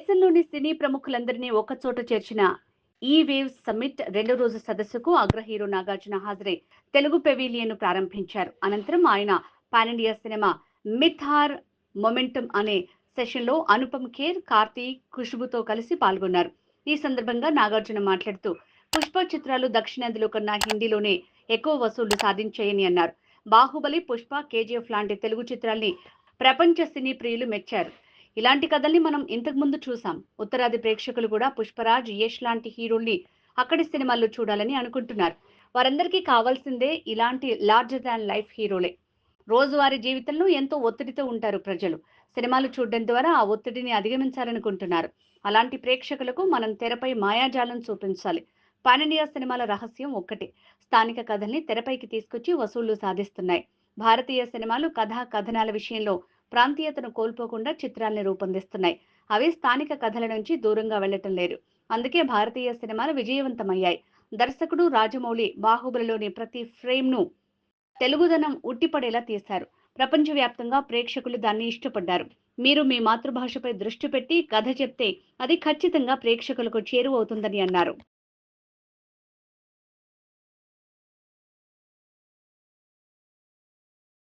దేశంలోని సినీ ప్రముఖులందరినీ ఒక్కచోట చేర్చిన ఈ వేవ్స్ సమ్మిట్ రెండో రోజు సదస్సుకు అగ్ర హీరో నాగార్జున హాజరై తెలుగు పెవిలియన్ ప్రారంభించారు. అనంతరం ఆయన పాన్ ఇండియా సినిమా మిథార్ మొమెంటం అనే సెషన్లో అనుపమ్ ఖేర్, కార్తీక్, ఖుష్బుతో కలిసి పాల్గొన్నారు. ఈ సందర్భంగా నాగార్జున మాట్లాడుతూ పుష్ప చిత్రాలు దక్షిణాదిలో కన్నా హిందీలోనే ఎక్కువ వసూళ్లు సాధించాయని అన్నారు. బాహుబలి, పుష్ప, కేజీఎఫ్ లాంటి తెలుగు చిత్రాల్ని ప్రపంచ సినీ ప్రియులు మెచ్చారు. ఇలాంటి కథల్ని మనం ఇంతకు ముందు చూసాం. ఉత్తరాది ప్రేక్షకులు కూడా పుష్పరాజ్, యష్ లాంటి హీరోల్ని అక్కడి సినిమాల్లో చూడాలని అనుకుంటున్నారు. వారందరికీ కావాల్సిందే ఇలాంటి లార్జర్ దాన్ లైఫ్ హీరోలే. రోజువారీ జీవితంలో ఎంతో ఒత్తిడితో ఉంటారు ప్రజలు. సినిమాలు చూడడం ద్వారా ఆ ఒత్తిడిని అధిగమించాలనుకుంటున్నారు. అలాంటి ప్రేక్షకులకు మనం తెరపై మాయాజాలం చూపించాలి. పాన్ ఇండియా సినిమాల రహస్యం ఒక్కటే, స్థానిక కథల్ని తెరపైకి తీసుకొచ్చి వసూళ్లు సాధిస్తున్నాయి. భారతీయ సినిమాలు కథా కథనాల విషయంలో ప్రాంతీయతను కోల్పోకుండా చిత్రాల్ని రూపొందిస్తున్నాయి. అవి స్థానిక కథల నుంచి దూరంగా వెళ్లటం లేదు. అందుకే భారతీయ సినిమాలు విజయవంతమయ్యాయి. దర్శకుడు రాజమౌళి బాహుబలిలోని ప్రతి ఫ్రేమ్ను తెలుగుదనం ఉట్టిపడేలా తీశారు. ప్రపంచవ్యాప్తంగా ప్రేక్షకులు దాన్ని ఇష్టపడ్డారు. మీరు మీ మాతృభాషపై దృష్టి పెట్టి కథ చెప్తే అది ఖచ్చితంగా ప్రేక్షకులకు చేరువవుతుందని అన్నారు.